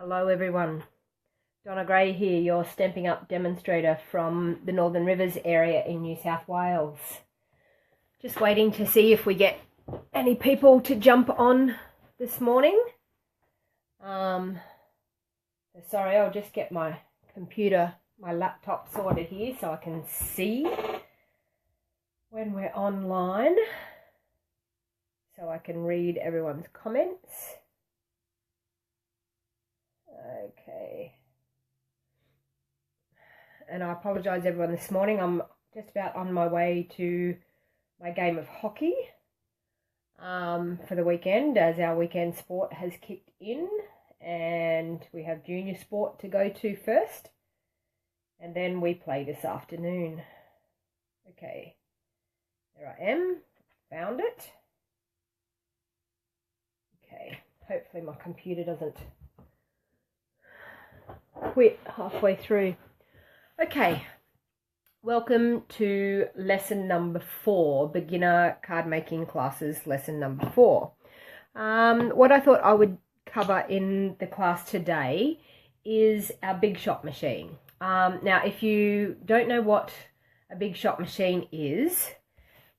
Hello everyone, Donna Gray here, your Stamping Up demonstrator from the Northern Rivers area in New South Wales. Just waiting to see if we get any people to jump on this morning. Sorry, I'll just get my computer, my laptop sorted here so I can see when we're online, so I can read everyone's comments. Okay, and I apologise everyone this morning. I'm just about on my way to my game of hockey for the weekend, as our weekend sport has kicked in, and we have junior sport to go to first, and then we play this afternoon. Okay, there I am, found it. Okay, hopefully my computer doesn't quit halfway through. Okay, welcome to lesson number 4, beginner card making classes, lesson number 4. What I thought I would cover in the class today is our big shot machine. Now, if you don't know what a big shot machine is,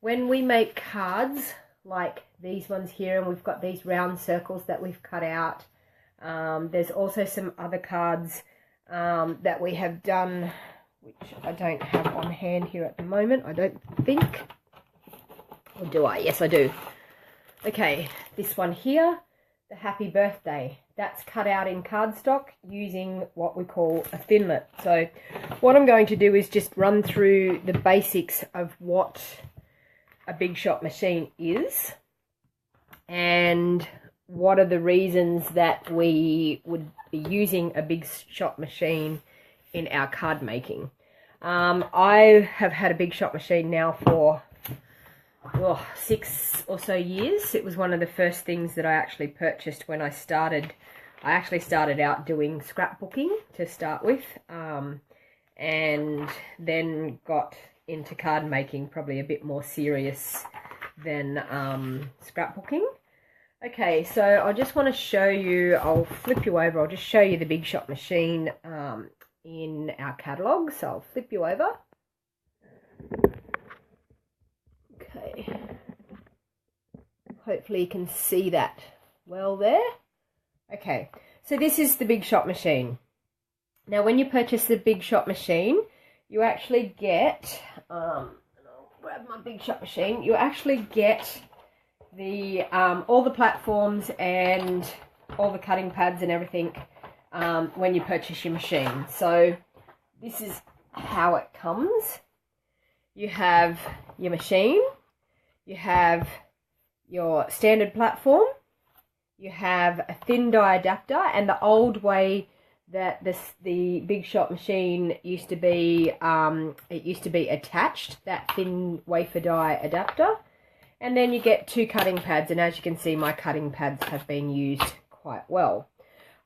when we make cards like these ones here, and we've got these round circles that we've cut out, there's also some other cards that we have done, which I don't have on hand here at the moment, I don't think. Or do I? Yes, I do. Okay, this one here, the happy birthday. That's cut out in cardstock using what we call a thinlet. So what I'm going to do is just run through the basics of what a big shot machine is and what are the reasons that we would be using a big shot machine in our card making. I have had a big shot machine now for 6 or so years. It was one of the first things that I actually purchased when I started. I actually started out doing scrapbooking to start with, and then got into card making, probably a bit more serious than scrapbooking. Okay, so I just want to show you, I'll flip you over, I'll just show you the big shot machine in our catalogue. So I'll flip you over. Okay, hopefully you can see that well there. Okay, so this is the big shot machine. Now when you purchase the big shot machine, you actually get, I'll grab my big shot machine, you actually get the all the platforms and all the cutting pads and everything when you purchase your machine. So this is how it comes. You have your machine, you have your standard platform, you have a thin die adapter, and the old way that the big shot machine used to be, it used to be attached, that thin wafer die adapter. And then you get 2 cutting pads, and as you can see, my cutting pads have been used quite well.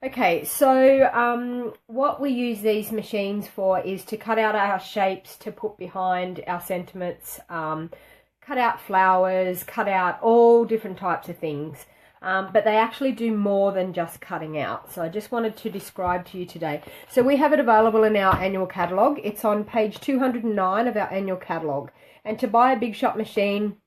Okay, so what we use these machines for is to cut out our shapes to put behind our sentiments, cut out flowers, cut out all different types of things. But they actually do more than just cutting out. So I just wanted to describe to you today. So we have it available in our annual catalogue. It's on page 209 of our annual catalogue. And to buy a big shot machine,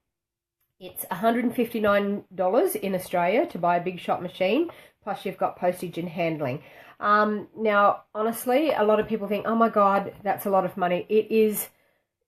it's $159 in Australia to buy a big shot machine, plus you've got postage and handling. Now, honestly, a lot of people think, oh my God, that's a lot of money. It is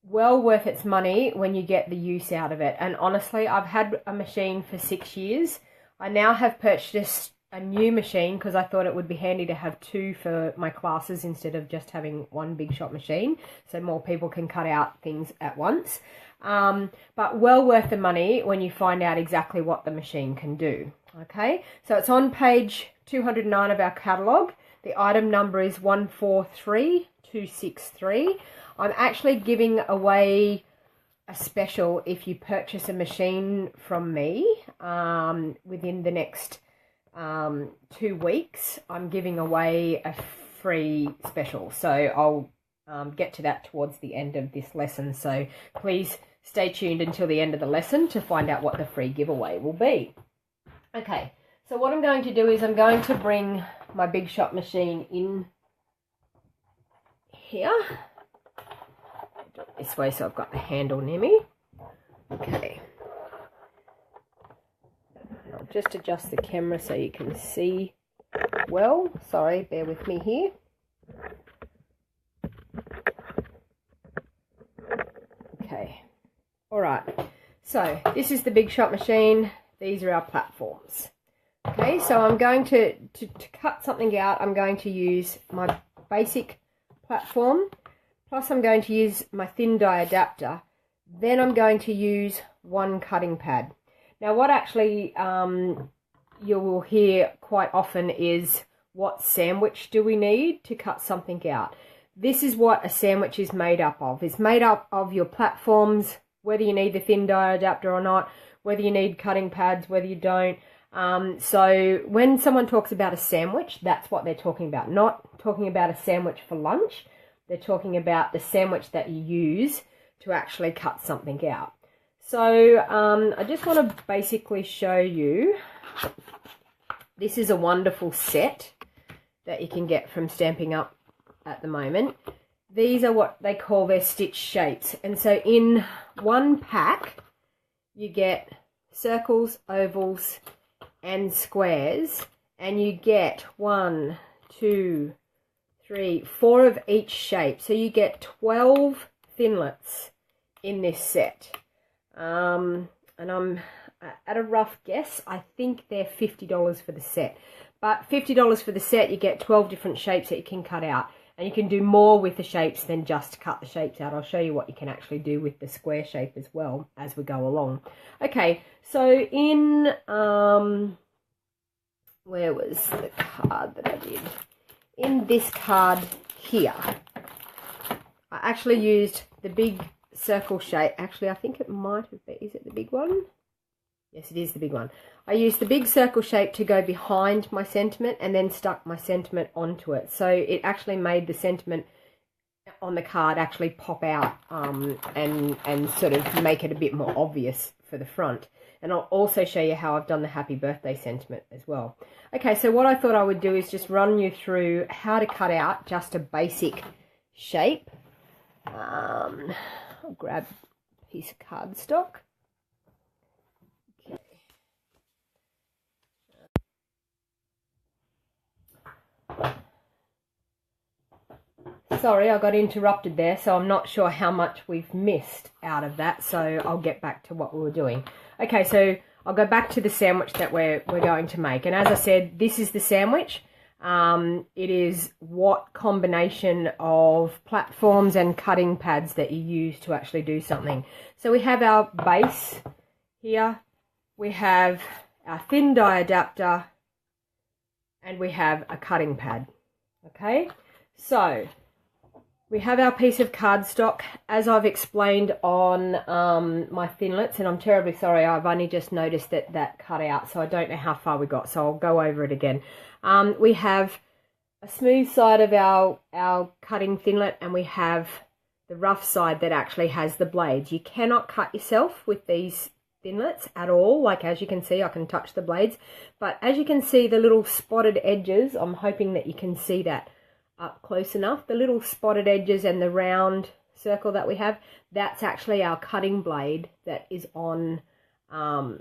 well worth its money when you get the use out of it. And honestly, I've had a machine for 6 years. I now have purchased a new machine because I thought it would be handy to have 2 for my classes instead of just having 1 big shot machine, so more people can cut out things at once. But well worth the money when you find out exactly what the machine can do. Okay, so it's on page 209 of our catalogue. The item number is 143263. I'm actually giving away a special if you purchase a machine from me within the next 2 weeks. I'm giving away a free special, so I'll get to that towards the end of this lesson, so please stay tuned until the end of the lesson to find out what the free giveaway will be. Okay, so what I'm going to do is I'm going to bring my Big Shot machine in here. Do it this way so I've got the handle near me. Okay. I'll just adjust the camera so you can see well. Sorry, bear with me here. Okay. All right. So this is the Big Shot machine. These are our platforms. Okay, so I'm going to cut something out, I'm going to use my basic platform, plus I'm going to use my thin die adapter, then I'm going to use one cutting pad. Now what actually you will hear quite often is, what sandwich do we need to cut something out? This is what a sandwich is made up of. It's made up of your platforms, whether you need the thin die adapter or not, whether you need cutting pads, whether you don't. So when someone talks about a sandwich, that's what they're talking about. Not talking about a sandwich for lunch. They're talking about the sandwich that you use to actually cut something out. So I just want to basically show you, this is a wonderful set that you can get from Stampin' Up at the moment. These are what they call their stitch shapes. And so in one pack, you get circles, ovals, and squares, and you get 1, 2, 3, 4 of each shape. So you get 12 thinlets in this set. And I'm at a rough guess, I think they're $50 for the set. But $50 for the set, you get 12 different shapes that you can cut out. And you can do more with the shapes than just cut the shapes out. I'll show you what you can actually do with the square shape as well as we go along. Okay, so in, where was the card that I did? In this card here, I actually used the big circle shape. Actually, I think it might have been, is it the big one? Yes, it is the big one. I used the big circle shape to go behind my sentiment and then stuck my sentiment onto it. So it actually made the sentiment on the card actually pop out and sort of make it a bit more obvious for the front. And I'll also show you how I've done the happy birthday sentiment as well. Okay, so what I thought I would do is just run you through how to cut out just a basic shape. I'll grab a piece of cardstock. Sorry, I got interrupted there, so I'm not sure how much we've missed out of that, so I'll get back to what we were doing. Okay, so I'll go back to the sandwich that we're going to make. And as I said, this is the sandwich. It is what combination of platforms and cutting pads that you use to actually do something. So we have our base here, we have our thin die adapter, and we have a cutting pad. Okay, so we have our piece of cardstock, as I've explained on my thinlets, and I'm terribly sorry, I've only just noticed that cut out, so I don't know how far we got, so I'll go over it again. We have a smooth side of our cutting thinlet, and we have the rough side that actually has the blades. You cannot cut yourself with these thinlets at all. Like, as you can see, I can touch the blades, but as you can see, the little spotted edges, I'm hoping that you can see that up close enough. The little spotted edges and the round circle that we have, that's actually our cutting blade that is on our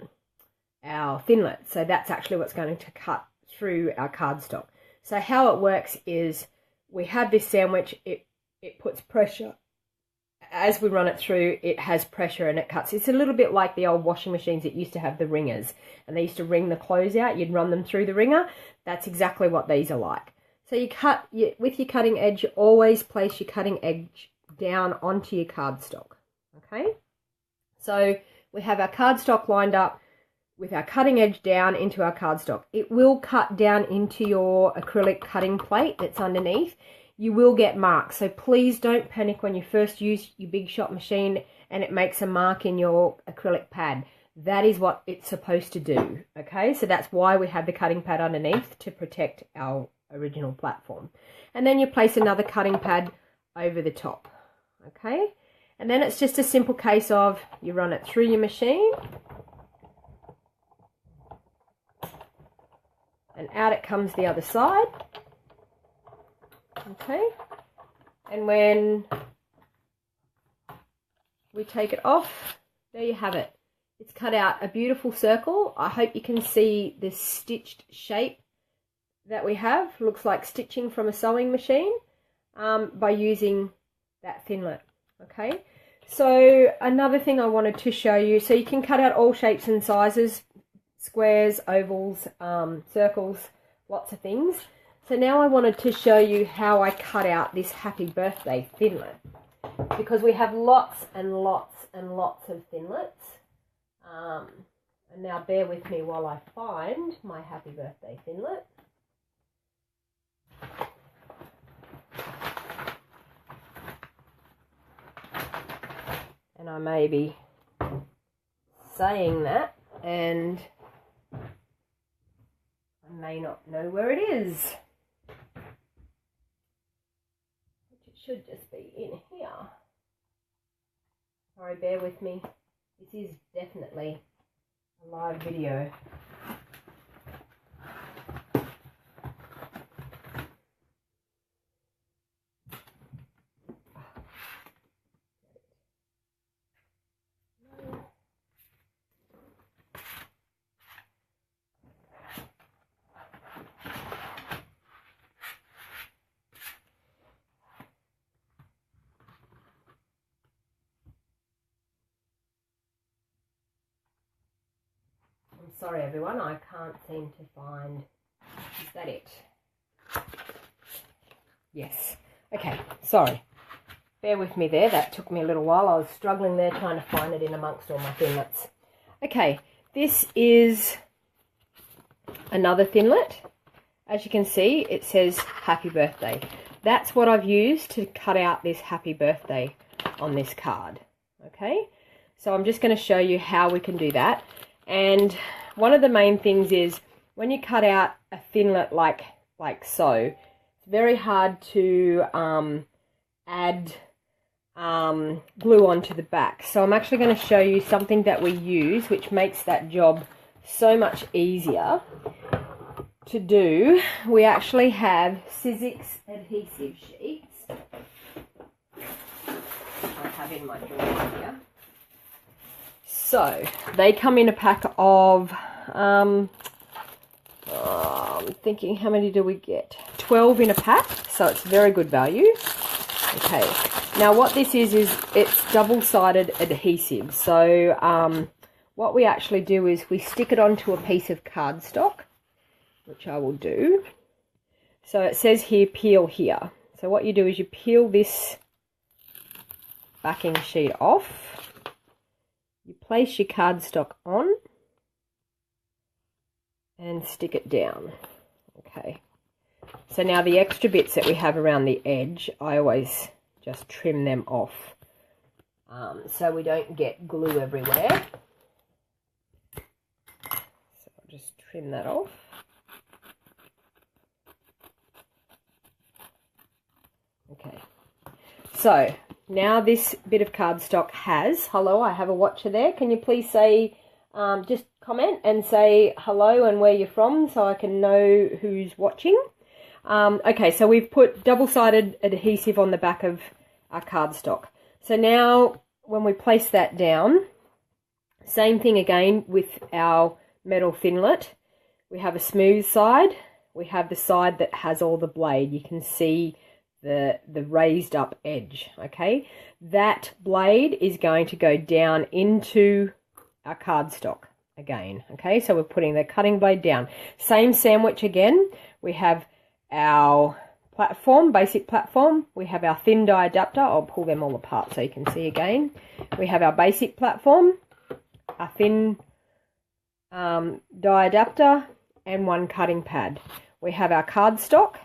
thinlet. So that's actually what's going to cut through our cardstock. So how it works is we have this sandwich, it puts pressure. As we run it through, it has pressure and it cuts. It's a little bit like the old washing machines that used to have the ringers, and they used to wring the clothes out. You'd run them through the wringer. That's exactly what these are like. So you cut, with your cutting edge, you always place your cutting edge down onto your cardstock, okay? So we have our cardstock lined up with our cutting edge down into our cardstock. It will cut down into your acrylic cutting plate that's underneath. You will get marks, so please don't panic when you first use your Big Shot machine and it makes a mark in your acrylic pad. That is what it's supposed to do, okay? So that's why we have the cutting pad underneath, to protect our original platform. And then you place another cutting pad over the top, okay? And then it's just a simple case of you run it through your machine and out it comes the other side. Okay, and when we take it off, there you have it. It's cut out a beautiful circle. I hope you can see the stitched shape that we have. Looks like stitching from a sewing machine by using that thinlet. Okay, so another thing I wanted to show you, so you can cut out all shapes and sizes, squares, ovals, circles, lots of things. So now I wanted to show you how I cut out this happy birthday thinlet, because we have lots and lots and lots of thinlets. And now bear with me while I find my happy birthday thinlet. And I may be saying that and I may not know where it is. Which it should just be in here. Sorry, bear with me. This is definitely a live video. Sorry everyone, I can't seem to find, is that it? Yes. Okay, sorry. Bear with me there, that took me a little while. I was struggling there trying to find it in amongst all my thinlets. Okay, this is another thinlet. As you can see, it says happy birthday. That's what I've used to cut out this happy birthday on this card. Okay, so I'm just going to show you how we can do that. And one of the main things is when you cut out a thinlet like so, it's very hard to add glue onto the back. So I'm actually going to show you something that we use which makes that job so much easier to do. We actually have Sizzix adhesive sheets. I have in my drawer here. So they come in a pack of, I'm thinking how many do we get? 12 in a pack, so it's very good value. Okay, now what this is it's double-sided adhesive. So what we actually do is we stick it onto a piece of cardstock, which I will do. So it says here, peel here. So what you do is you peel this backing sheet off. You place your cardstock on and stick it down. Okay, so now the extra bits that we have around the edge, I always just trim them off so we don't get glue everywhere. So I'll just trim that off. Okay, so now this bit of cardstock has, hello, I have a watcher there. Can you please say, just comment and say hello and where you're from so I can know who's watching. Okay, so we've put double-sided adhesive on the back of our cardstock. So now when we place that down, same thing again with our metal thinlet. We have a smooth side. We have the side that has all the blade. You can see the raised up edge. Okay, that blade is going to go down into our cardstock again. Okay, so we're putting the cutting blade down. Same sandwich again. We have our platform, basic platform. We have our thin die adapter. I'll pull them all apart so you can see again. We have our basic platform, our thin die adapter, and one cutting pad. We have our cardstock,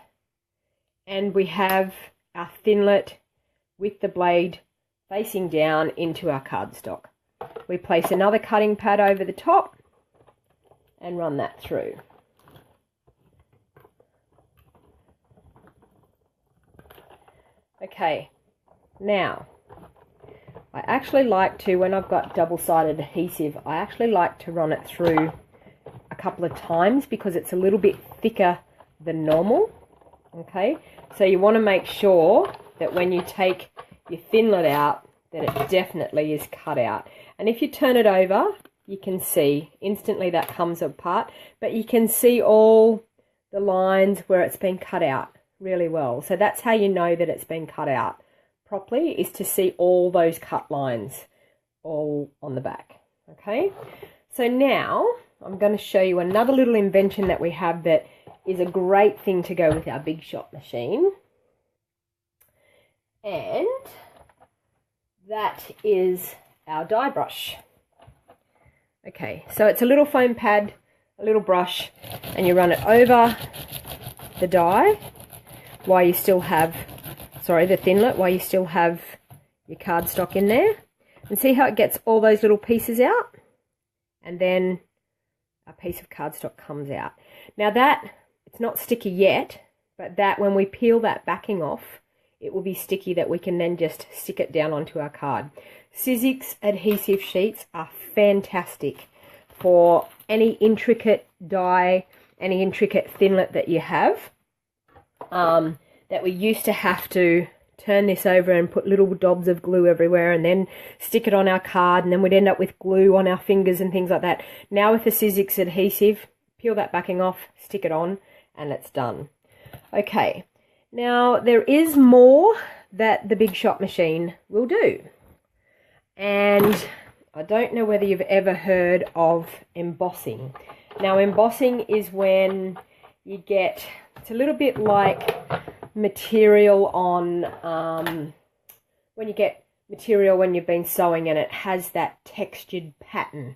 and we have our thinlet with the blade facing down into our cardstock. We place another cutting pad over the top and run that through. Okay, now I actually like to, when I've got double-sided adhesive, I actually like to run it through a a couple of times because it's a little bit thicker than normal. Okay, so you want to make sure that when you take your thinlet out, that it definitely is cut out. And if you turn it over, you can see instantly that comes apart, but you can see all the lines where it's been cut out really well. So that's how you know that it's been cut out properly, is to see all those cut lines all on the back. Okay, so now I'm going to show you another little invention that we have that is a great thing to go with our Big Shot machine, and that is our die brush. Okay, so it's a little foam pad, a little brush, and you run it over the die while you still have, the thinlet, while you still have your cardstock in there. And see how it gets all those little pieces out? And then a piece of cardstock comes out. Now that, it's not sticky yet, but that when we peel that backing off, it will be sticky that we can then just stick it down onto our card. Sizzix adhesive sheets are fantastic for any intricate die, any intricate thinlet that you have, that we used to have to turn this over and put little dobs of glue everywhere and then stick it on our card, and then we'd end up with glue on our fingers and things like that. Now with the Sizzix adhesive, peel that backing off, stick it on, and it's done. Okay, now there is more that the Big Shot machine will do. And I don't know whether you've ever heard of embossing. Now embossing is when you get, it's a little bit like material on, when you get material when you've been sewing and it has that textured pattern.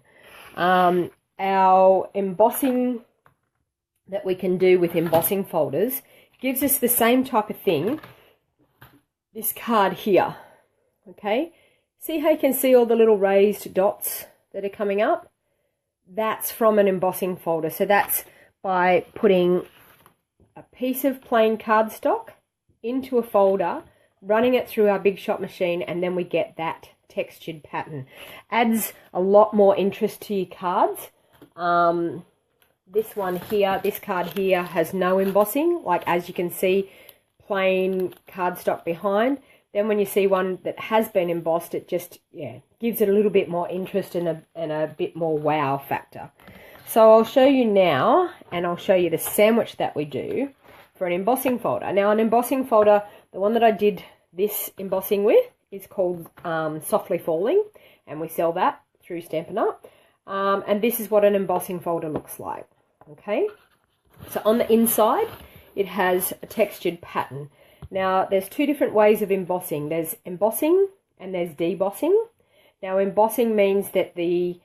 Our embossing that we can do with embossing folders gives us the same type of thing, this card here, okay? See how you can see all the little raised dots that are coming up? That's from an embossing folder. So that's by putting a piece of plain cardstock into a folder, running it through our Big Shot machine, and then we get that textured pattern. Adds a lot more interest to your cards. This one here, this card here has no embossing, like as you can see, plain cardstock behind. Then when you see one that has been embossed, it just, gives it a little bit more interest and a bit more wow factor. So I'll show you now, and I'll show you the sandwich that we do for an embossing folder. Now an embossing folder, the one that I did this embossing with is called Softly Falling, and we sell that through Stampin'. And this is what an embossing folder looks like. Okay, so on the inside it has a textured pattern. Now there's two different ways of embossing. There's embossing and there's debossing. Now embossing means that the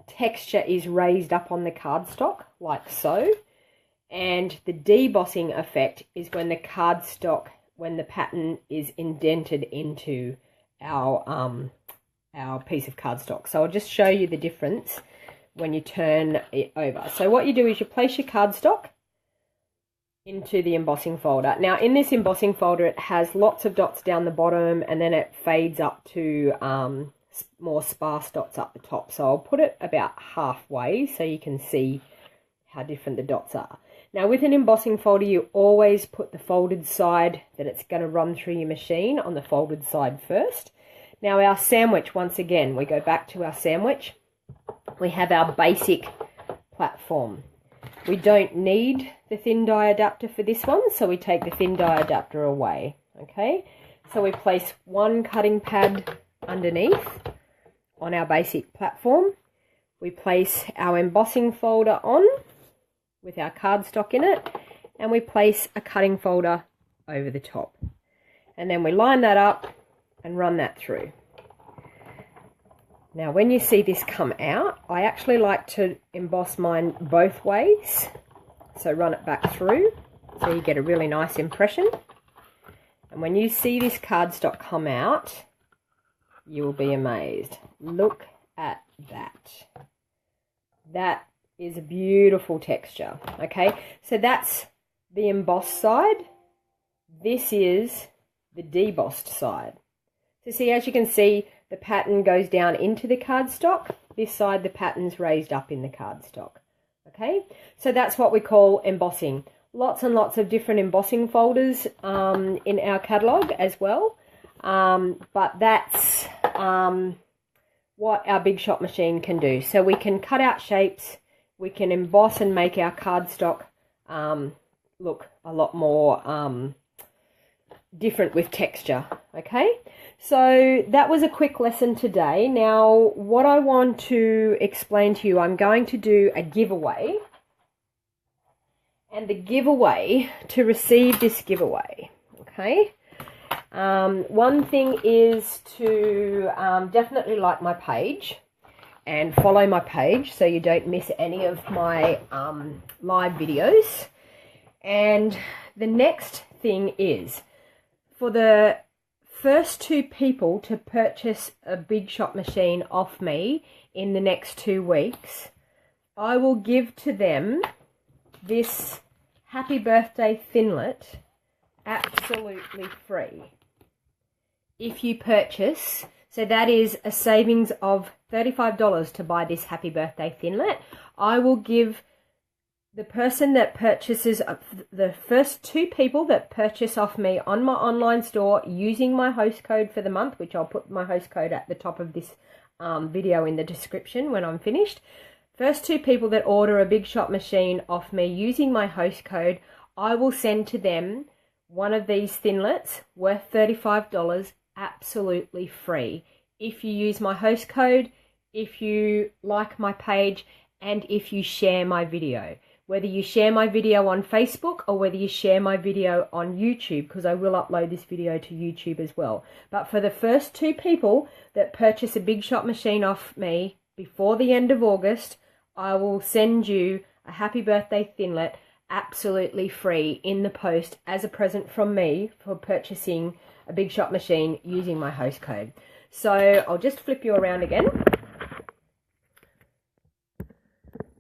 texture is raised up on the cardstock like so, and the debossing effect is when the cardstock, when the pattern is indented into our piece of cardstock. So I'll just show you the difference when you turn it over. So what you do is you place your cardstock into the embossing folder. Now in this embossing folder it has lots of dots down the bottom, and then it fades up to more sparse dots up the top. So I'll put it about halfway so you can see how different the dots are. Now with an embossing folder you always put the folded side that it's going to run through your machine on the folded side first. Now our sandwich, once again, we go back to our sandwich. We have our basic platform. We don't need the thin die adapter for this one, so we take the thin die adapter away. Okay, so we place one cutting pad underneath on our basic platform. We place our embossing folder on with our cardstock in it, and we place a cutting folder over the top. And then we line that up and run that through. Now when you see this come out, I actually like to emboss mine both ways. So run it back through so you get a really nice impression. And when you see this cardstock come out, you will be amazed. Look at that. That is a beautiful texture. Okay, so that's the embossed side. This is the debossed side. So see, as you can see, the pattern goes down into the cardstock, this side the pattern's raised up in the cardstock. Okay, so that's what we call embossing. Lots and lots of different embossing folders in our catalogue as well. But that's what our Big Shot machine can do. So we can cut out shapes, we can emboss and make our cardstock look a lot more different with texture. Okay, so that was a quick lesson today. Now what I want to explain to you, I'm going to do a giveaway. And the giveaway, to receive this giveaway, okay, one thing is to definitely like my page and follow my page so you don't miss any of my live videos. And the next thing is, for the first 2 people to purchase a Big Shot machine off me in the next 2 weeks, I will give to them this Happy Birthday Thinlet absolutely free. If you purchase, so that is a savings of $35 to buy this Happy Birthday Thinlet, I will give the person that purchases, the first 2 people that purchase off me on my online store using my host code for the month, which I'll put my host code at the top of this video in the description when I'm finished. First 2 people that order a Big Shot machine off me using my host code, I will send to them one of these Thinlets worth $35 absolutely free. If you use my host code, if you like my page, and if you share my video. Whether you share my video on Facebook or whether you share my video on YouTube, because I will upload this video to YouTube as well. But for the first 2 people that purchase a Big Shot machine off me before the end of August, I will send you a Happy Birthday Thinlet absolutely free in the post as a present from me for purchasing a Big Shot machine using my host code. So I'll just flip you around again.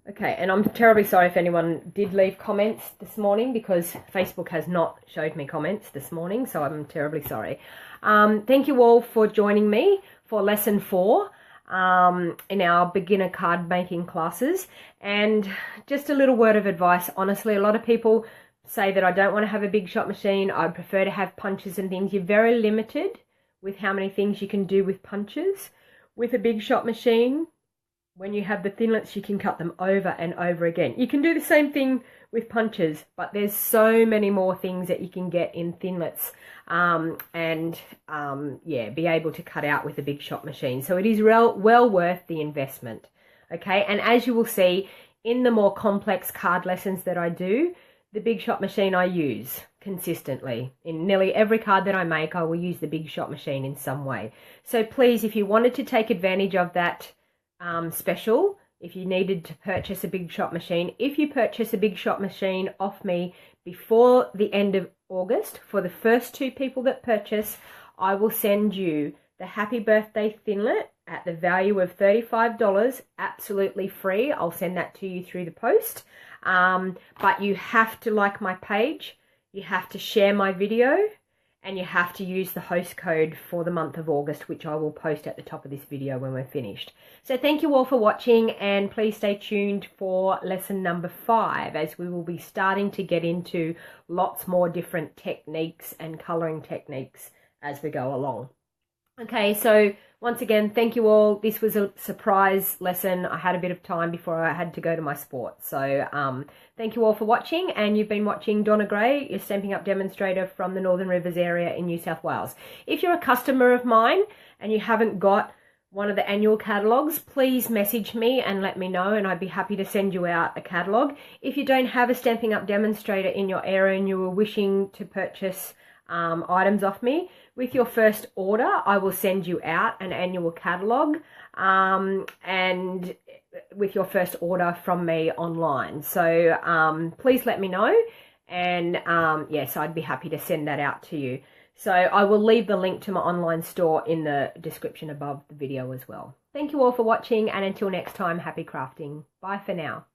Okay, and I'm terribly sorry if anyone did leave comments this morning, because Facebook has not showed me comments this morning, so I'm terribly sorry. Thank you all for joining me for lesson 4 in our beginner card making classes. And just a little word of advice, honestly, a lot of people say that I don't want to have a Big Shot machine, I prefer to have punches and things. You're very limited with how many things you can do with punches. With a Big Shot machine, when you have the Thinlets, you can cut them over and over again. You can do the same thing with punches, but there's so many more things that you can get in Thinlets yeah, be able to cut out with a Big Shot machine. So it is well worth the investment. Okay, and as you will see in the more complex card lessons that I do, the Big Shot machine I use consistently. In nearly every card that I make, I will use the Big Shot machine in some way. So please, if you wanted to take advantage of that special, if you needed to purchase a Big Shot machine, if you purchase a Big Shot machine off me before the end of August, for the first 2 people that purchase, I will send you the Happy Birthday Thinlet at the value of $35 absolutely free. I'll send that to you through the post, but you have to like my page, you have to share my video, and you have to use the host code for the month of August, which I will post at the top of this video when we're finished. So thank you all for watching, and please stay tuned for lesson number 5, as we will be starting to get into lots more different techniques and colouring techniques as we go along. Okay, so once again, thank you all. This was a surprise lesson. I had a bit of time before I had to go to my sport. So thank you all for watching, and you've been watching Donna Gray, your Stampin' Up demonstrator from the Northern Rivers area in New South Wales. If you're a customer of mine and you haven't got one of the annual catalogues, please message me and let me know, and I'd be happy to send you out a catalogue. If you don't have a Stampin' Up demonstrator in your area and you were wishing to purchase items off me, with your first order, I will send you out an annual catalogue, and with your first order from me online. So please let me know, and yes, I'd be happy to send that out to you. So I will leave the link to my online store in the description above the video as well. Thank you all for watching, and until next time, happy crafting. Bye for now.